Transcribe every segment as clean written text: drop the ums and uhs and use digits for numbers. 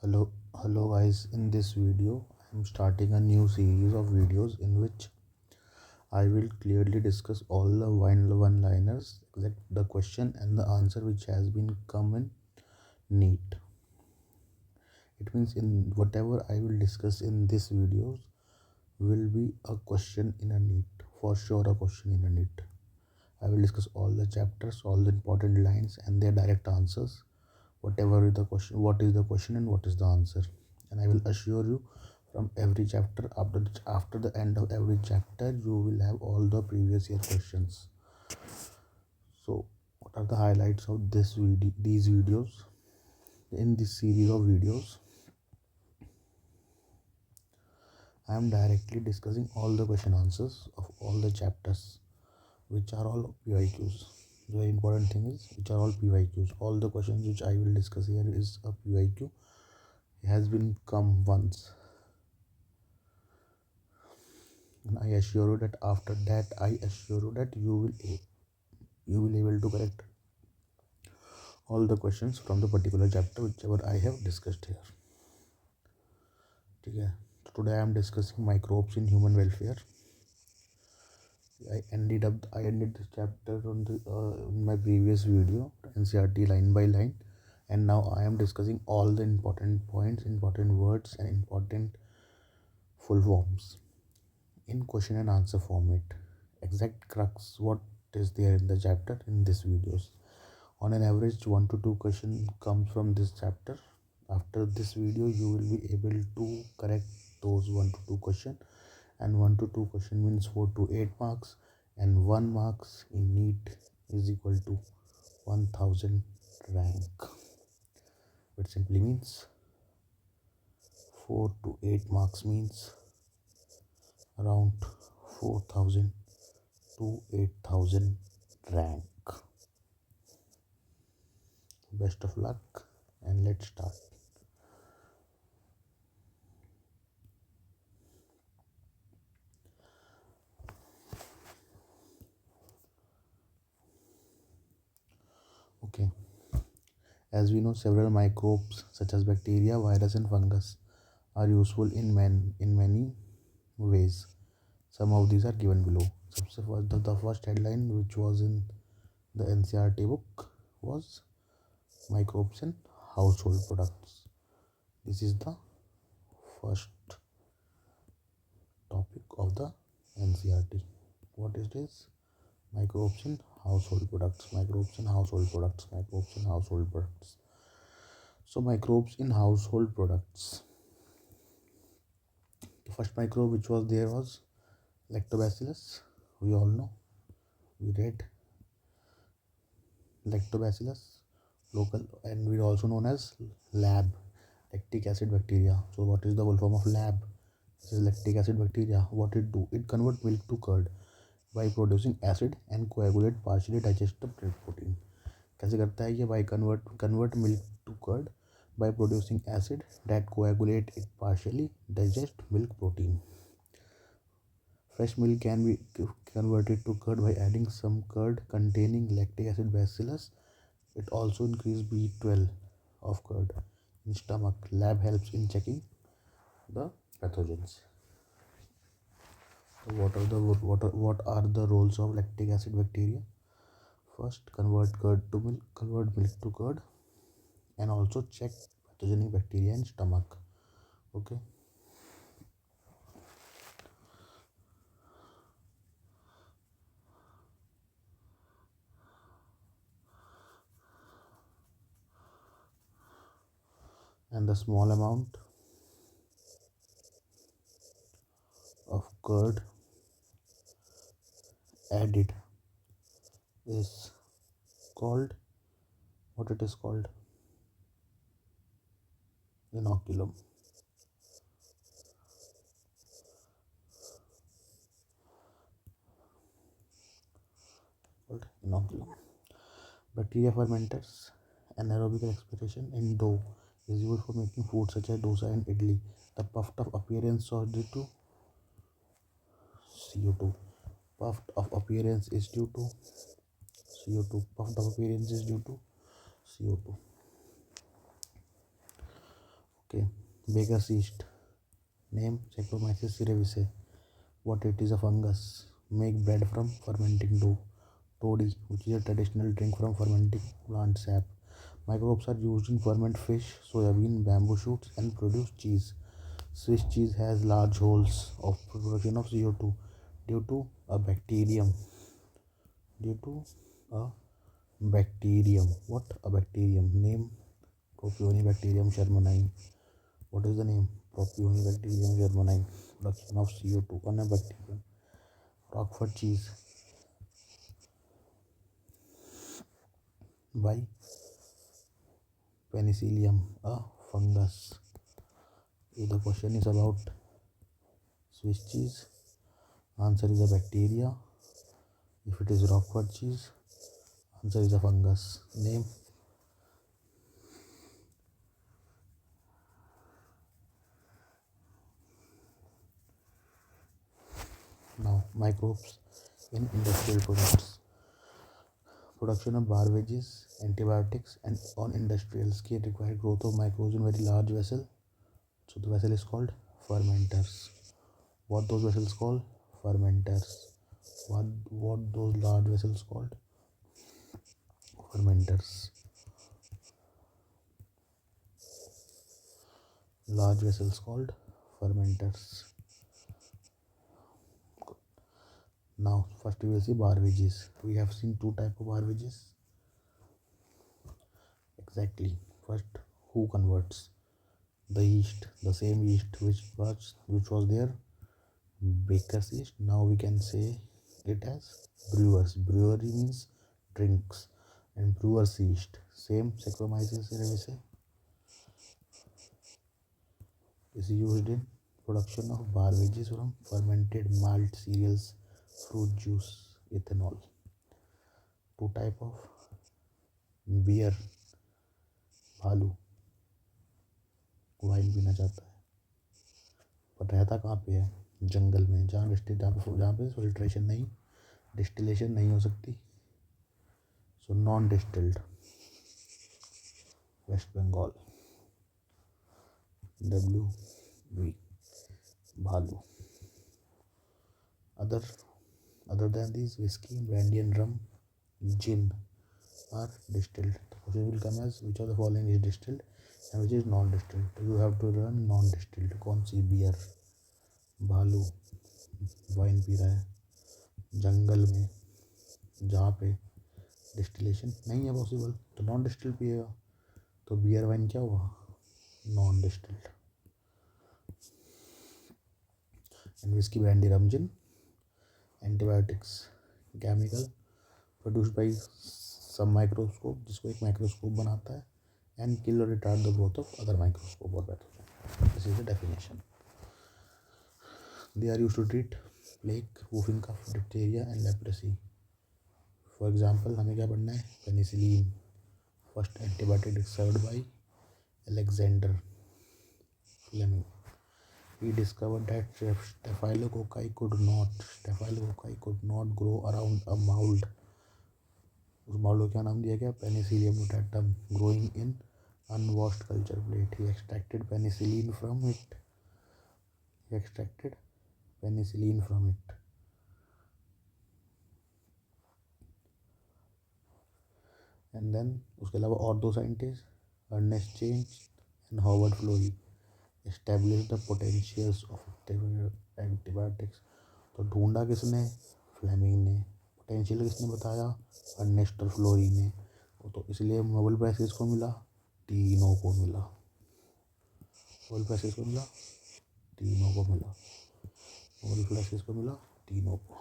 Hello guys. In this video, I'm starting a new series of videos in which I will clearly discuss all the one-liners, like the question and the answer which has been come in neat. It means in whatever I will discuss in this videos will be a question in a neat, for sure a question in a neat. I will discuss all the chapters, all the important lines and their direct answers. Whatever is the question, what is the question and what is the answer. And I will assure you from every chapter, after the end of every chapter, you will have all the previous year questions. So, what are the highlights of these videos? In this series of videos, I am directly discussing all the question answers of all the chapters, which are all PYQs. The very important thing is which are all PYQs. All the questions which I will discuss here is a PYQ. It has been come once, and I assure you that after that, you will able to correct all the questions from the particular chapter whichever I have discussed here. Okay. So today I am discussing microbes in human welfare. I ended this chapter on the in my previous video, NCRT line by line, and now I am discussing all the important points, important words, and important full forms in question and answer format. Exact crux what is there in the chapter in this videos. On an average, 1 to 2 question comes from this chapter. After this video, you will be able to correct those 1 to 2 question, and 1 to 2 question means 4 to 8 marks, and 1 marks in NEET is equal to 1000 rank. It simply means 4 to 8 marks means around 4000 to 8000 rank. Best of luck, and let's start. Okay, as we know, several microbes such as bacteria, virus, and fungus are useful in many ways. Some of these are given below. The first headline which was in the NCRT book was microbes in household products. This is the first topic of the NCRT. What is this? Microbes in household products. Microbes in household products. Microbes in household products. So microbes in household products. The first microbe which was there was lactobacillus. We all know. We read lactobacillus local, and we also known as lab, lactic acid bacteria. So what is the full form of lab? This is lactic acid bacteria. What it do? It convert milk to curd by producing acid and coagulate partially digested milk protein. कैसे करता है ये? By convert milk to curd by producing acid that coagulate it partially digest milk protein. Fresh milk can be converted to curd by adding some curd containing lactic acid bacillus. It also increases B12 of curd in stomach. Lab helps in checking the pathogens. So what are the roles of lactic acid bacteria? First, convert milk to curd, and also check pathogenic bacteria in stomach. Okay. And the small amount of curd added is called, what it is called? Inoculum. Called inoculum. Bacteria fermenters. Anaerobic respiration in dough is used for making food such as dosa and idli. The puffed up appearance of due to CO2. Puffed up appearance is due to CO2. Puffed up appearance is due to CO2. Okay, Baker's yeast. Name Saccharomyces cerevisiae. What it is? A fungus. Make bread from fermenting dough. Toddy, which is a traditional drink from fermenting plant sap. Microbes are used in ferment fish, soybean, bamboo shoots, and produce cheese. Swiss cheese has large holes of production of CO2 due to a bacterium. Due to a bacterium. What? A bacterium. Name Propionibacterium shermani. What is the name? Propionibacterium shermani. Production of CO2 on a bacterium. Roquefort cheese. By Penicillium, a fungus. If the question is about Swiss cheese, answer is a bacteria. If it is Roquefort cheese, answer is a fungus. Name. Now, microbes in industrial products. Production of barbages, antibiotics, and on industrial scale require growth of microbes in very large vessel. So the vessel is called fermenters. What those vessels called? Fermenters. What those large vessels called? Fermenters. Large vessels called fermenters. Now first we will see barbages. We have seen two types of barbages. Exactly. First, who converts? The yeast, the same yeast which was there, Baker's yeast. Now we can say it as brewers. Brewery means drinks, and brewer's yeast. Same Saccharomyces cerevisiae is used in production of barbages from fermented malt cereals, fruit juice, ethanol. Two type of beer. भालू wine पीना चाहता है पर रहता कहाँ पे है? जंगल में, जहाँ पे फिल्ट्रेशन नहीं, डिस्टिलेशन नहीं हो सकती. So non distilled. West Bengal. WV. भालू. Other than these, whiskey, brandy and rum, gin are distilled. The question will come as which of the following is distilled and which is non-distilled. You have to run non-distilled. कौन सी? Beer. भालू wine P रहा है जंगल में जहाँ पे distillation नहीं है possible, तो नॉन डिस्टिल्ड पिएगा. तो बियर वाइन क्या हुआ? Non distilled. And whisky, brandy, rum, gin. Antibiotics, chemical produced by some microscope, जिसको एक माइक्रोस्कोप बनाता है, एंड किल और retard the growth of other microscope और pathogen. This is the definition. They are used to treat plague, whooping cough, diphtheria and leprosy. For example, हमें क्या पढ़ना है? Penicillin. First antibiotic discovered by Alexander Fleming. He discovered that Staphylococci could not grow around a mold. उस mold को क्या नाम दिया गया? Penicillium notatum, growing in unwashed culture plate. He extracted penicillin from it. And then उसके अलावा और दो scientist, Ernest Chain and Howard Florey, establish the potentials of antibiotics. तो ढूंढा किसने? फ्लेमिंग ने. पोटेंशियल किसने बताया? अर्नेस्ट और फ्लोरी ने. तो इसलिए नोबेल प्राइज किसको मिला? तीनों को मिला. नोबेल प्राइज किसको मिला? तीनों को मिला. नोबेल प्राइज किसको मिला? तीनों को.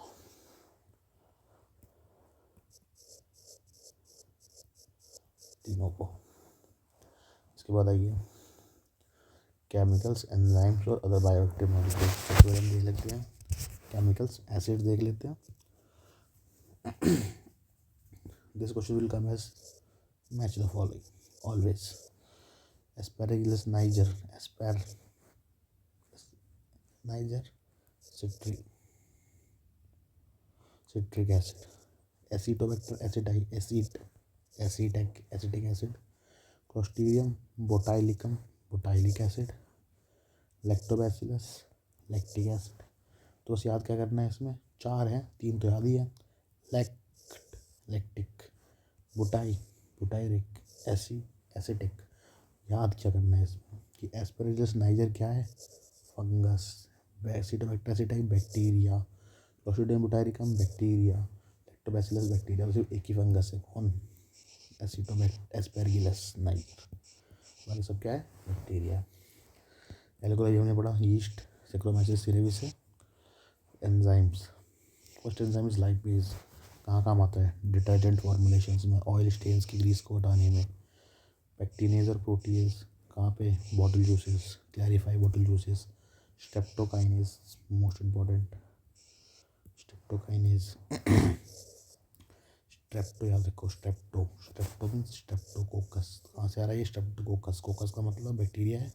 इसके बाद आइए केमिकल्स, एंजाइम्स और अदर बायोएक्टिव मॉलिक्यूल्स. सबसे पहले हम देख लेते हैं केमिकल्स. एसिड देख लेते हैं. This question will come as match the following always. Aspergillus niger, citric acid. Acetobacter aceti acetic acid. Clostridium butylicum butylic acid, Lactobacillus, lactic acid. तो बस याद क्या करना है, इसमें 4 हैं, 3 तो याद ही है। लैक्ट, लैक्टिक, बुटाई, बुटाइरिक, एसिटिक। याद क्या करना है इसमें कि एस्पेरेगस नाइजर क्या है, fungus, Acetobacter bacteria, Clostridium butyricum bacteria, Lactobacillus bacteria. सिर्फ एक ही फंगस है, कौन, एस्पेरगिलस नाइजर। बाकी सब क्या है, बैक्टीरिया। एल्कोहल हमने पढ़ा, yeast, Saccharomyces cerevisiae. Enzymes, first enzyme is lipase. कहाँ काम आता है, डिटर्जेंट फॉर्मुलेशंस में, ऑयल स्टेन्स की ग्रीस को हटाने में। पैक्टिनेज और प्रोटीज कहाँ पे, bottle juices, clarify bottle juices. Streptokinase, most important, streptokinase. Strepto याद रखो, स्ट्रेप्टो मीन्स स्ट्रेप्टोकोकस। कहाँ से आ रहा है ये, स्ट्रेप्टोकोकस। कोकस का मतलब बैक्टीरिया है।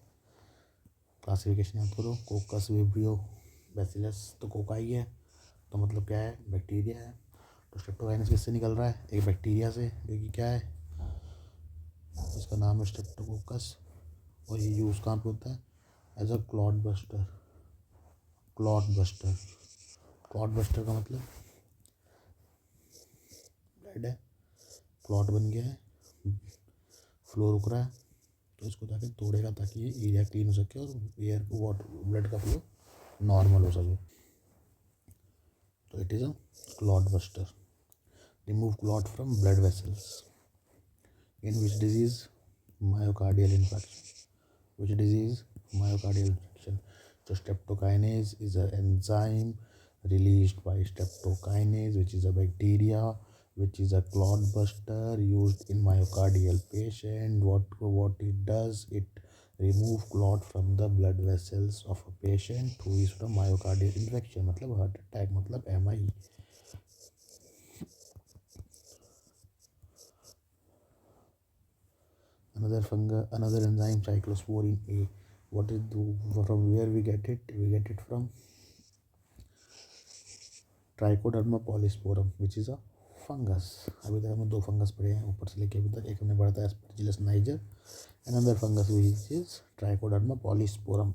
क्लासिफिकेशन याद करो, कोकस, विब्रियो, बैसिलस। तो कोका ही है, तो मतलब क्या है, बैक्टीरिया है। तो स्ट्रेप्टोकाइनेस किससे निकल रहा है, एक बैक्टीरिया से, जो कि क्या है, इसका नाम है स्ट्रेप्टोकोकस। और ये यूज़ कहाँ पे होता है, as a clot buster. Clot buster, clot buster का मतलब ब्लड है, क्लॉट बन गया है, फ्लो रुक रहा है, तो इसको जाके तोड़ेगा ताकि ये एरिया क्लीन हो सके और एयर वाटर ब्लड का फ्लो नॉर्मल हो सके। तो it is a clot buster. Remove clot from blood vessels. In which disease, myocardial infection. Which disease, myocardial infection. So streptokinase is an enzyme released by streptokinase, which is a bacteria, which is a clot buster used in myocardial patient. What it does, it remove clot from the blood vessels of a patient who is from myocardial infection, मतलब heart attack, मतलब MI. Another enzyme, cyclosporin A. What is from where we get it? We get it from trichoderma polysporum, which is a fungus. अभी तक हमने 2 fungus पढ़े हैं ऊपर से लेके अभी तक। एक हमने पढ़ा था Aspergillus niger, and other fungus which is trichoderma polysporum.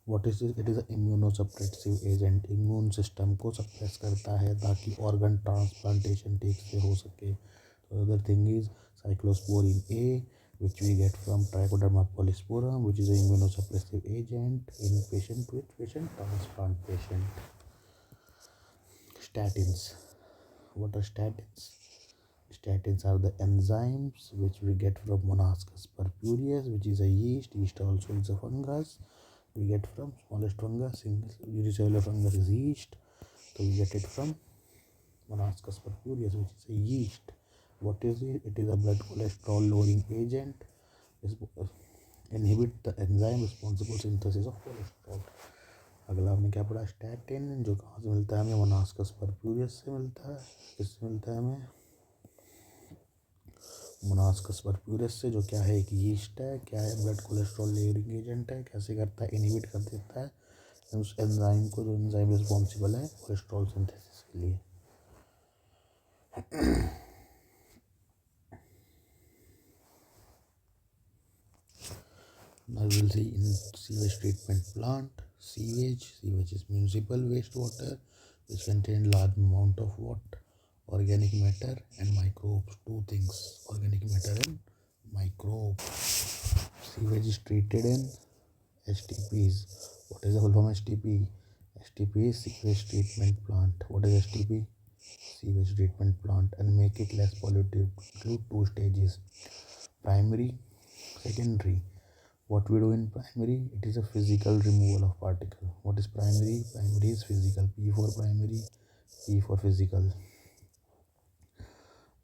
What is it is a immunosuppressive agent. Immune system को सप्रेस करता है ताकि ऑर्गन ट्रांसप्लांटेशन ठीक से हो सके। तो other thing is cyclosporin A, which we get from Trichoderma polysporum, which is an immunosuppressive agent in patient with patient transplantation. Statins. What are statins? Statins are the enzymes which we get from Monascus purpureus, which is a yeast. Yeast also is a fungus. We get from smallest fungus, unicellular fungus is yeast. So we get it from Monascus purpureus, which is a yeast. What is it? It is a blood cholesterol lowering agent. Inhibit the enzyme responsible synthesis of cholesterol. अगला हमने क्या पढ़ा, statin, जो कहाँ से मिलता है हमें, मोनास्कस परप्यूरियस से मिलता है। किससे मिलता है हमें, मोनास्कस परप्यूरियस से, जो क्या है, एक यीस्ट है। क्या है, ब्लड कोलेस्ट्रॉल लेवरिंग एजेंट है। कैसे करता है, इनहिबिट कर देता है उस एंजाइम को, जो एंजाइम रिस्पॉन्सिबल है कोलेस्ट्रॉल सिंथेसिस के लिए। Now we will see in sewage treatment plant. Sewage is municipal wastewater which contain large amount of what, organic matter and microbes. 2 things, organic matter and microbes. Sewage is treated in STPs. What is the full form STP? STP is sewage treatment plant. What is STP? Sewage treatment plant. And make it less polluted through 2 stages, primary, secondary. What we do in primary, it is a physical removal of particle. What is primary? Primary is physical. P for primary, P for physical.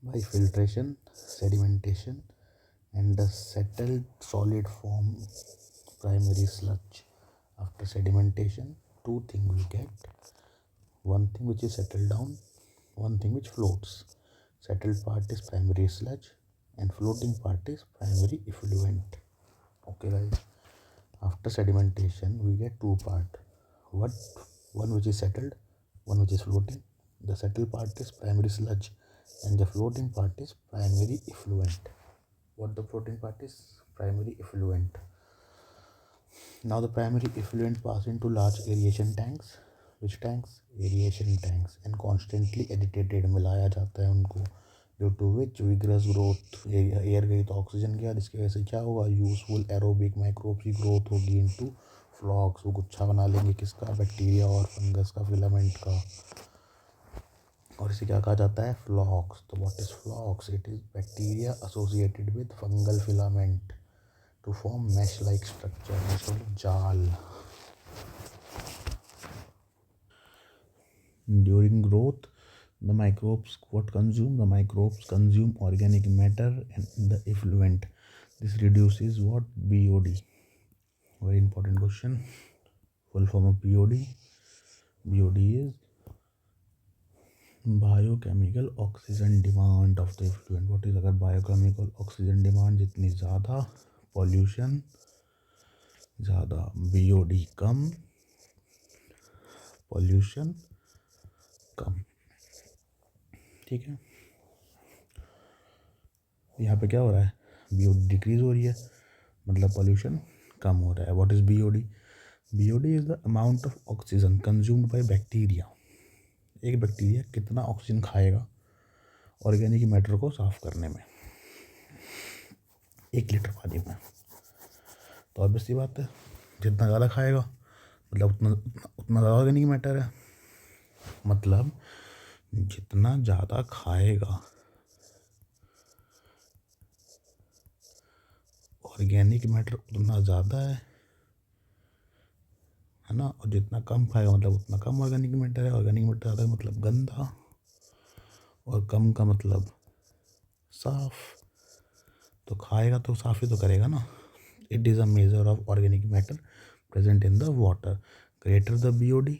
By filtration, sedimentation, and the settled solid form, primary sludge. After sedimentation, 2 things we get. One thing which is settled down, one thing which floats. Settled part is primary sludge and floating part is primary effluent. Okay guys, after sedimentation we get 2 parts. One which is settled, one which is floating. The settled part is primary sludge and the floating part is primary effluent. What the floating part is, primary effluent. Now the primary effluent pass into large aeration tanks. Which tanks? Aeration tanks. And constantly agitated, मिलाया जाता है उनको, due to which vigorous growth, air गई तो oxygen गया, जिसकी वजह से क्या होगा, यूजफुल एरोबिक माइक्रोब्स की ग्रोथ होगी इनटू फ्लॉक्स। वो गुच्छा बना लेंगे किसका, बैक्टीरिया और फंगस का, फिलामेंट का, और इसे क्या कहा जाता है, फ्लॉक्स। तो what is flocs? It is bacteria associated with fungal filament to form mesh like structure, मतलब जाल। During growth, the microbes what consume? The microbes consume organic matter and the effluent. This reduces what? BOD. Very important question. Full form of BOD. BOD is biochemical oxygen demand of the effluent. What is अगर biochemical oxygen demand जितनी ज़्यादा, pollution ज़्यादा, BOD कम, pollution कम। ठीक है, यहाँ पे क्या हो रहा है, BOD डिक्रीज हो रही है, मतलब पॉल्यूशन कम हो रहा है। What is BOD? BOD is the amount of oxygen consumed by bacteria. एक बैक्टीरिया कितना ऑक्सीजन खाएगा ऑर्गेनिक मैटर को साफ करने में 1 लीटर पानी में। तो ऑब्वियस सी बात है, जितना ज़्यादा खाएगा मतलब उतना ज़्यादा ऑर्गेनिक मैटर है, मतलब जितना ज़्यादा खाएगा ऑर्गेनिक मैटर उतना ज़्यादा है ना, और जितना कम खाएगा मतलब उतना कम ऑर्गेनिक मैटर है। ऑर्गेनिक मैटर ज़्यादा मतलब गंदा, और कम का मतलब साफ। तो खाएगा तो साफ ही तो करेगा ना। It is a measure of organic matter present in the water. Greater the BOD,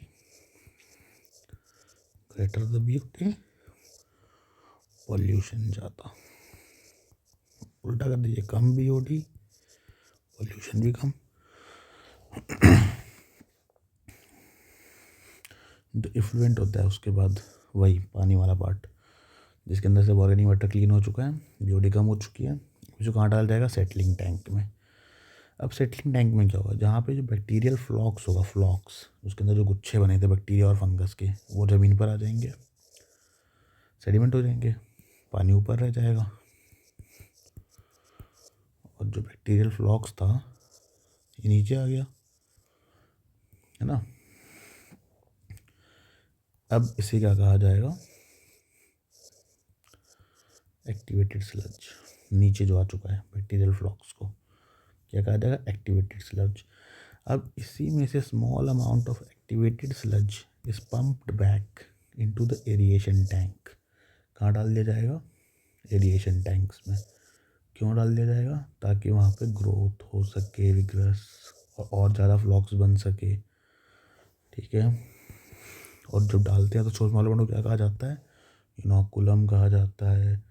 pollution ज़्यादा। उल्टा कर दीजिए, कम BOD, पॉल्यूशन भी कम। जो इफ्लुएंट होता है उसके बाद वही पानी वाला पार्ट, जिसके अंदर से ऑर्गेनिक मैटर क्लीन हो चुका है, BOD कम हो चुकी है, जो कहाँ डाला जाएगा, सेटलिंग टैंक में। अब सेटलिंग टैंक में क्या होगा, जहाँ पे जो बैक्टीरियल फ्लॉक्स होगा, फ्लॉक्स उसके अंदर जो गुच्छे बने थे बैक्टीरिया और फंगस के, वो ज़मीन पर आ जाएंगे, सेडिमेंट हो जाएंगे, पानी ऊपर रह जाएगा, और जो बैक्टीरियल फ्लॉक्स था ये नीचे आ गया, है ना। अब इसे क्या कहा जाएगा, एक्टिवेटेड स्लज। नीचे जो आ चुका है बैक्टीरियल फ्लॉक्स को क्या कहा जाएगा, एक्टिवेटेड स्लज। अब इसी में से small amount of activated sludge is pumped back into the aeration tank. कहाँ डाल दिया जाएगा, एरिएशन टैंक्स में। क्यों डाल दिया जाएगा, ताकि वहाँ पे ग्रोथ हो सके विग्रस, और ज़्यादा फ्लॉक्स बन सके। ठीक है, और जब डालते हैं तो स्मॉल अमाउंट क्या कहा जाता है, इनोकुलम कहा जाता है।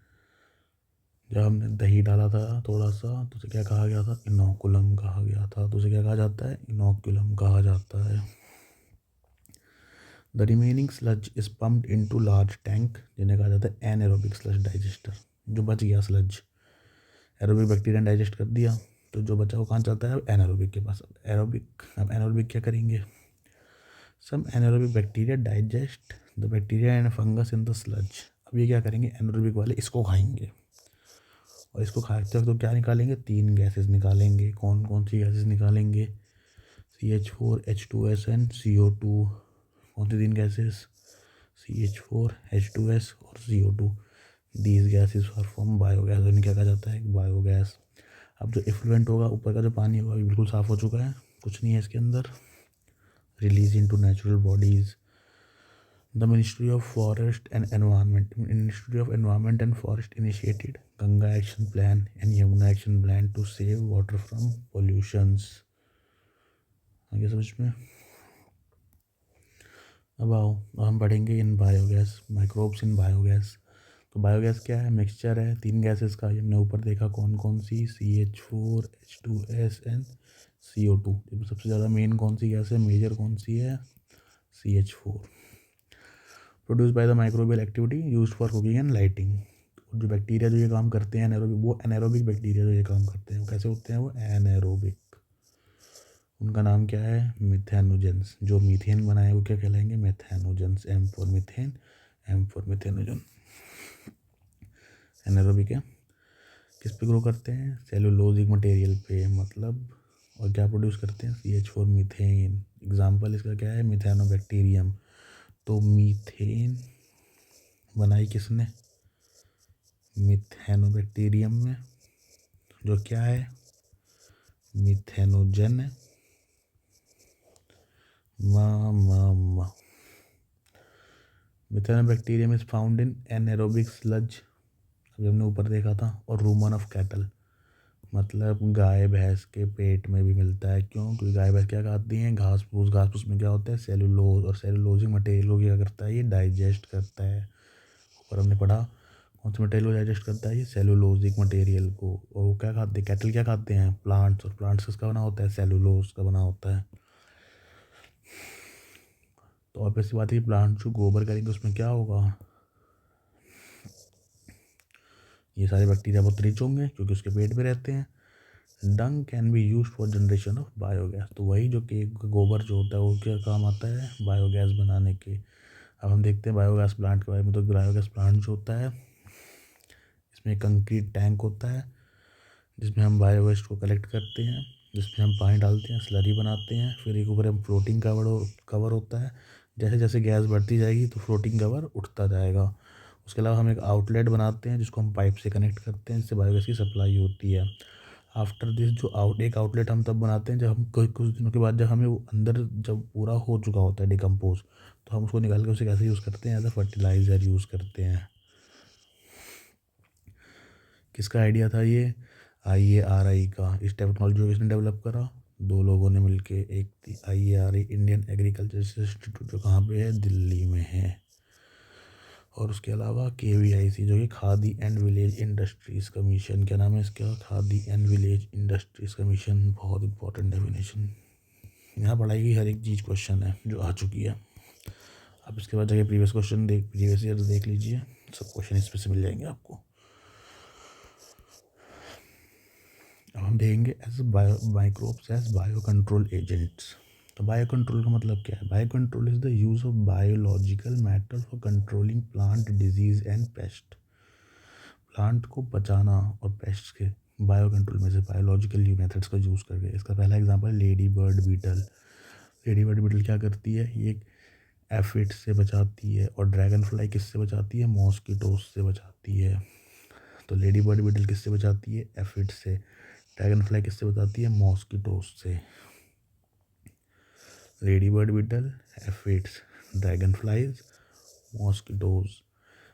जब हमने दही डाला था थोड़ा सा तो उसे क्या कहा गया था, इनोकुलम कहा गया था। तो उसे क्या कहा जाता है, इनोकुलम कहा जाता है। The remaining sludge is pumped into large tank, जिन्हें कहा जाता है एनारोबिक स्लज डाइजेस्टर। जो बच गया स्लज, एरोबिक बैक्टीरिया डाइजेस्ट कर दिया, तो जो बचा वो कहाँ चलता है, एनारोबिक के पास। एरोबिक, अब एनारोबिक क्या करेंगे, some anaerobic bacteria digest the bacteria and fungus in the sludge. अब ये क्या करेंगे, एनारोबिक वाले इसको खाएंगे, और इसको खाते वक्त तो क्या निकालेंगे, 3 गैसेस निकालेंगे। कौन कौन सी गैसेस निकालेंगे, CH4, H2S एंड CO2। कौन सी 3 गैसेस, CH4, H2S और CO2। These gases are form biogas, उन्हें क्या कहा जाता है, बायोगैस। अब जो इफ्लुएंट होगा, ऊपर का जो पानी होगा ये बिल्कुल साफ़ हो चुका है, कुछ नहीं है इसके अंदर। Release into natural bodies. The Ministry of Forest and Environment and Forest initiated Ganga Action Plan and Yamuna Action Plan to save water from pollutions. आगे समझ में। अब हम पढ़ेंगे इन बायोगैस, माइक्रोब्स इन बायोगैस। तो बायोगैस क्या है, मिक्सचर है 3 गैसेस का। हमने ऊपर देखा कौन कौन सी, CH4, H2S एंड CO2। सबसे ज़्यादा मेन कौन सी गैस है, मेजर कौन सी है, CH4। Produce by the microbial activity use for cooking and lighting. जो बैक्टीरिया जो ये काम करते हैं एनारोबिक, वो एनारोबिक बैक्टीरिया जो ये काम करते हैं वो कैसे होते हैं, वो एनारोबिक। उनका नाम क्या है? मिथेनोजेंस। जो मीथेन बनाए वो क्या कहलाएंगे? Methanogens. M for methane, M for methanogen. Anaerobic है, किस पे ग्रो करते हैं? सेलुलोजिक मटेरियल पे, मतलब। और क्या प्रोड्यूस करते हैं? CH4 methane. एग्जाम्पल इसका क्या है? मिथेनोबैक्टीरियम। तो मीथेन बनाई किसने? मिथेनोबैक्टीरियम में, जो क्या है? मिथेनोजन है। Methanobacterium is found in anaerobic sludge, अभी हमने ऊपर देखा था। और रूमन ऑफ कैटल, मतलब गाय भैंस के पेट में भी मिलता है। क्यों? क्योंकि गाय भैंस क्या खाती हैं? घास फूस। घास फूस में क्या होता है? सेलुलोज। और सेलुलोजिक मटेरियल को क्या करता है? ये डाइजेस्ट करता है। ऊपर हमने पढ़ा कौन सा मटेरियल को डाइजेस्ट करता है? ये सेलुलोजिक मटेरियल को। और वो क्या खाते हैं? कैटल क्या खाते हैं? प्लांट्स। और प्लांट्स किसका बना होता है? सेलुलोज का बना होता है। तो ऑब्वियस सी बात है कि प्लांट जो गोबर करेंगे उसमें क्या होगा? ये सारे बैक्टीरिया बहुत रिच होंगे क्योंकि उसके पेट में रहते हैं। Dung can be use for generation of biogas. तो वही जो कि गोबर जो होता है वो क्या काम आता है? बायोगैस बनाने के। अब हम देखते हैं बायोगैस प्लांट के बारे में। तो बायोगैस प्लांट जो होता है इसमें कंक्रीट टैंक होता है जिसमें हम बायोवेस्ट को कलेक्ट करते हैं, जिसमें हम पानी डालते हैं, स्लरी बनाते हैं। फिर एक ऊपर हम फ्लोटिंग कवर होता है। जैसे जैसे गैस बढ़ती जाएगी तो फ्लोटिंग कवर उठता जाएगा। उसके अलावा हम एक आउटलेट बनाते हैं जिसको हम पाइप से कनेक्ट करते हैं, जिससे बायोगैस की सप्लाई होती है। आफ्टर दिस जो एक आउटलेट हम तब बनाते हैं जब हम कुछ दिनों के बाद, जब हमें वो अंदर जब पूरा हो चुका होता है डिकम्पोज, तो हम उसको निकाल के उसे कैसे यूज़ करते हैं? एज अ फर्टिलाइज़र यूज़ करते हैं। किसका आइडिया था ये? IARI का। इस टेक्नोलॉजी को किसने डेवलप करा? दो लोगों ने मिलके। एक थी IARI, इंडियन एग्रीकल्चर इंस्टीट्यूट, जो कहाँ पे है? दिल्ली में है। और उसके अलावा KVIC, जो कि khadi and village industries commission. क्या नाम है इसका? Khadi and village industries commission. बहुत इंपॉर्टेंट डेफिनेशन। यहाँ पढ़ाई की हर एक चीज़ क्वेश्चन है जो आ चुकी है। आप इसके बाद जाके प्रीवियस ईयर देख लीजिए, सब क्वेश्चन इस पर से मिल जाएंगे आपको। अब हम देखेंगे as microbes as bio control agents. तो बायो कंट्रोल का मतलब क्या है? Bio control is the use of biological matter for controlling plant disease and pest. Plant को बचाना और पेस्ट के बायो कंट्रोल में से बायोलॉजिकल मेथड्स का यूज़ करके। इसका पहला example lady bird beetle. Lady bird beetle क्या करती है? ये एफिड से बचाती है। और ड्रैगन फ्लाई किससे बचाती है? मॉस्किटोज से बचाती है। तो लेडी बर्ड बीटल किससे बचाती है? एफिड से। ड्रैगन फ्लाई किससे बचाती है? मॉस्किटोज से। Lady bird beetle, aphids, dragon flies, mosquitoes.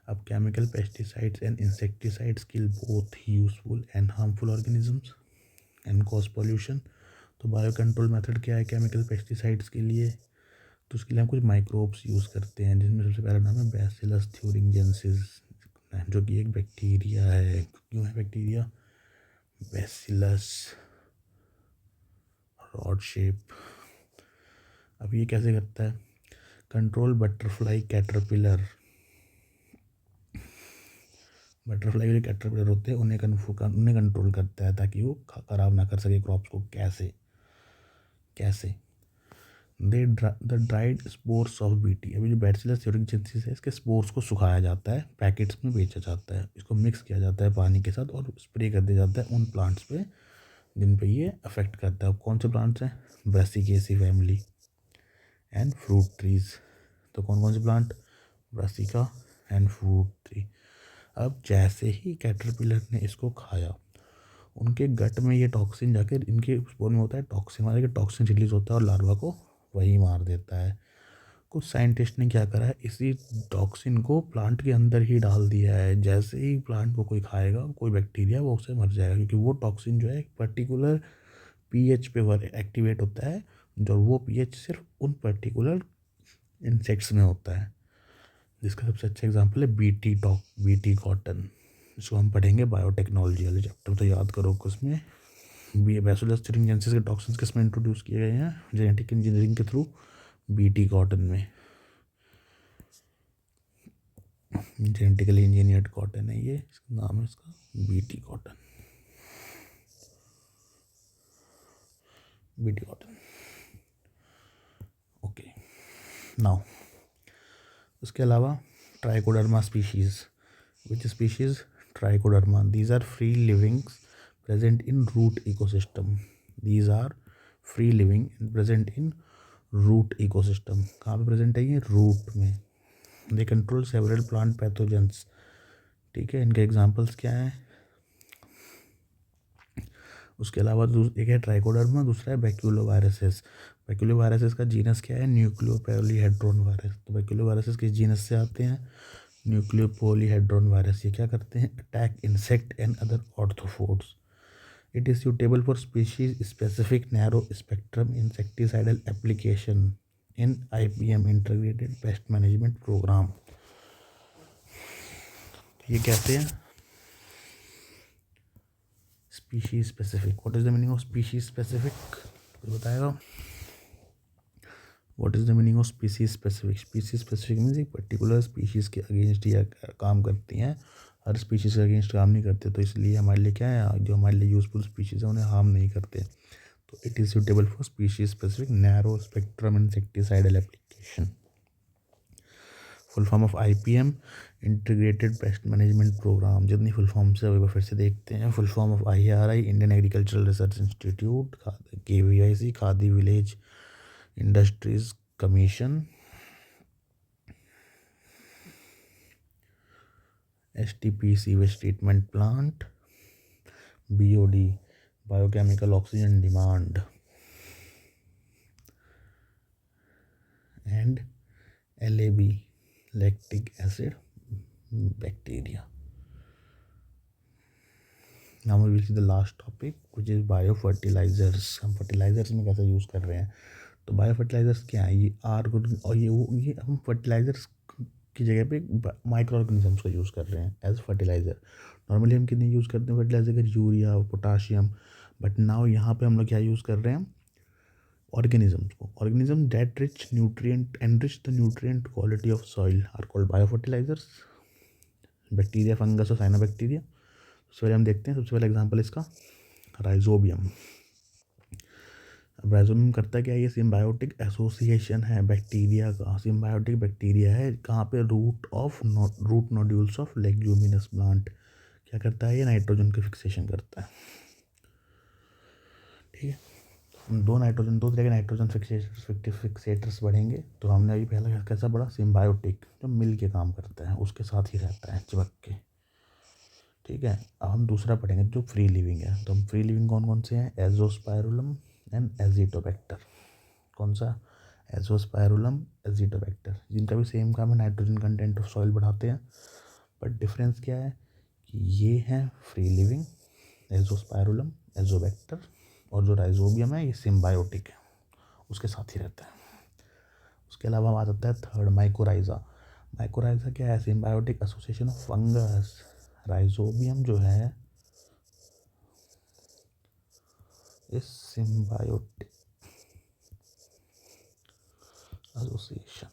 अब chemical pesticides and insecticides kill both useful and harmful organisms and cause pollution. तो बायो कंट्रोल मेथड क्या है केमिकल पेस्टिसाइड्स के लिए? तो उसके लिए हम कुछ माइक्रोब्स यूज़ करते हैं, जिसमें सबसे पहला नाम है बैसिलस थ्यूरिंजेंसिस, जो कि एक बैक्टीरिया है। क्यों है बैक्टीरिया? Bacillus, rod shape. अब ये कैसे करता है? Control butterfly caterpillar. बटरफ्लाई के जो कैटरपिलर होते हैं उन्हें कंट्रोल करता है ताकि वो ख़राब ना कर सके क्रॉप्स को। कैसे the dried spores of BT. अभी जो बैसिलस थ्यूरिंजेंसिस है इसके स्पोर्स को सुखाया जाता है, पैकेट्स में बेचा जाता है, इसको मिक्स किया जाता है पानी के साथ और स्प्रे कर दिया जाता है उन प्लांट्स पे जिन पे ये अफेक्ट करता है। कौन से प्लांट्स हैं? Brassicaceae family and fruit trees. तो कौन कौन से plant? Brassica and fruit tree. अब जैसे ही कैटरपिलर ने इसको खाया, उनके गट में ये टॉक्सिन जाकर इनके स्पोर में होता है टॉक्सिन, हमारे टॉक्सिन रिलीज होता है और लार्वा को वही मार देता है। कुछ साइंटिस्ट ने क्या करा है, इसी टॉक्सिन को प्लांट के अंदर ही डाल दिया है। जैसे ही प्लांट को कोई खाएगा, कोई बैक्टीरिया, वो उससे मर जाएगा, क्योंकि वो टॉक्सिन जो है एक पर्टिकुलर pH पे एक्टिवेट होता है, जो वो pH सिर्फ उन पर्टिकुलर इंसेक्ट्स में होता है। जिसका सबसे अच्छा एग्जांपल है बीटी कॉटन, जिसको हम पढ़ेंगे बायोटेक्नोलॉजी वाले चैप्टर। तो याद करो कि उसमें बैसिलस थ्यूरिंजेंसिस के टॉक्सिन्स किस में इंट्रोड्यूस किए गए हैं? जेनेटिक इंजीनियरिंग के थ्रू बीटी कॉटन में। जेनेटिकली इंजीनियर्ड कॉटन है ये, इसका नाम है इसका बीटी कॉटन। नाउ उसके अलावा Trichoderma species, which species? Trichoderma, these are free livings present in root ecosystem. These are free living and present in root ecosystem. कहाँ पे present है ये? रूट में. They control several plant pathogens. ठीक है, इनके एग्जाम्पल्स क्या हैं? उसके अलावा एक है ट्राइकोडर्मा, दूसरा है बैक्यूलोवायरसेस. बैक्यूलोवायरसेस का जीनस क्या है? न्यूक्लियोपॉलीहेड्रोन वायरस. तो बैक्यूलोवायरसेस किस जीनस से आते हैं? न्यूक्लियोपॉलीहेड्रोन वायरस. ये क्या करते हैं? Attack insect and other arthropods. It is suitable for species-specific narrow-spectrum insecticidal application in IPM Integrated Pest Management Program. ये कहते हैं species specific. What is the meaning of species specific? कोई बताएगा? What is the meaning of species specific? Species specific means एक particular species के against ये काम करती हैं, हर स्पीशीज़ के अगेंस्ट काम नहीं करते. तो इसलिए हमारे लिए क्या है, जो हमारे लिए यूजफुल स्पीशीज़ है उन्हें हार्म नहीं करते. तो it is suitable for species specific narrow spectrum insecticidal application. Full form of IPM integrated pest management programme. जितनी फुल फॉर्म से अभी फिर से देखते हैं. Full form of IRI Indian agricultural research institute. KVIC Khadi village industries commission. STP sewage treatment plant. BOD biochemical oxygen demand. And LAB lactic acid bacteria. Now we will see the last topic which is biofertilisers. हम fertilisers में कैसे use कर रहे हैं. तो bio fertilisers क्या है? ये और ये हम फर्टिलाइजर्स की जगह पे माइक्रो ऑर्गेनिजम्स को यूज़ कर रहे हैं एज फर्टिलाइज़र. नॉर्मली हम कितने यूज़ करते हैं fertiliser? Urea, potassium. But now यहाँ पे हम लोग क्या यूज़ कर रहे हैं? ऑर्गेनिजम्स को. Organism that enrich the nutrient quality of soil are called biofertilisers. Bacteria, fungus और साइनोबैक्टीरिया. सबसे पहले हम देखते हैं. सबसे पहला एग्जांपल इसका राइजोबियम. अब राइजोबियम करता क्या है? ये सिम्बायोटिक एसोसिएशन है बैक्टीरिया का. सिम्बायोटिक बैक्टीरिया है कहाँ पे? Root nodules of leguminous plant. क्या करता है? ये नाइट्रोजन की फिक्सेशन करता है. ठीक है, दो तरह के नाइट्रोजन फिक्सेटर्स बढ़ेंगे. तो हमने अभी पहला कैसा पढ़ा? सिम्बायोटिक, जो मिल के काम करता है, उसके साथ ही रहता है चिपक के. ठीक है, अब हम दूसरा पढ़ेंगे जो फ्री लिविंग है. तो हम फ्री लिविंग कौन कौन से हैं? एजोस्पाइरुलम एंड एजिटोबैक्टर. कौन सा? एजोस्पाइरुलम, एजिटोबैक्टर. जिनका भी सेम काम है, नाइट्रोजन कंटेंट ऑफ सॉइल बढ़ाते हैं. बट डिफरेंस क्या है कि ये है फ्री लिविंग एजोस्पाइरुलम, एजोबैक्टर. और जो राइजोबियम है ये सिम्बायोटिक है, उसके साथ ही रहता है. उसके अलावा आ जाता है थर्ड माइकोराइजा. माइकोराइजा क्या है? Symbiotic association of fungus. Rhizobium जो है इस symbiotic association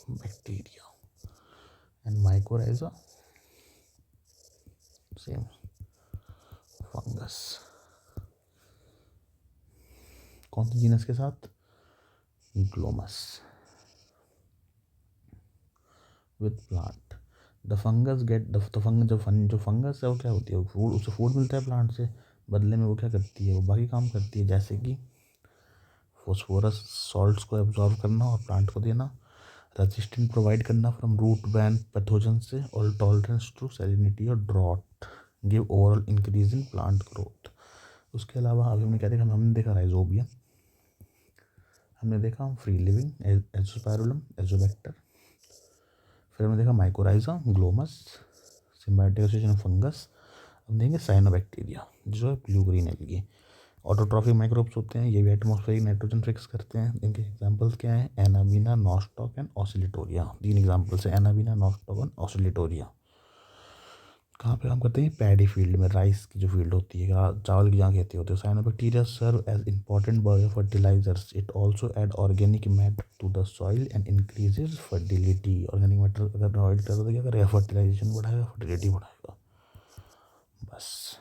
bacteria and mycorrhiza same fungus. कौन सी जीनस के साथ? Glomus with plant. The fungus get जो फंगस है वो क्या होती है? फूड, उसे फूड मिलता है प्लांट से, बदले में वो क्या करती है? वो बाकी काम करती है, जैसे कि फॉस्फोरस सॉल्ट्स को एब्जॉर्ब करना और प्लांट को देना. रेजिस्टेंट प्रोवाइड करना फ्रॉम रूट बैन पैथोजन से, और टॉलरेंस टू सैलिनिटी और drought. Give overall increase in plant growth. उसके अलावा अभी हमने क्या देखा? हमने देखा राइजोबियम, हमने देखा फ्री लिविंग एजोस्पाइरुलम, एजोबैक्टर. फिर हमने देखा mycorrhiza, Glomus, symbiotic association of fungus. अब देंगे साइनोबैक्टीरिया, जो है blue green algae. Autotrophic microbes होते हैं, ये भी एटमॉस्फेरिक नाइट्रोजन फिक्स करते हैं. इनके एग्जांपल्स क्या हैं? Anabaena, nostoc and Oscillatoria. 3 examples हैं, एनाबीना, नॉस्टॉक एंड ऑसिलेटोरिया. कहाँ पे काम करते हैं? पैडी फील्ड में, राइस की जो फील्ड होती है, चावल की जहाँ खेती होती है. Cyanobacteria serve as important biofertilisers. It also add organic matter to the soil and increases fertility. Organic matter अगर प्रोवाइड कर तो क्या करेगा? फर्टिलाइजेशन बढ़ाएगा, फर्टिलिटी बढ़ाएगा. बस.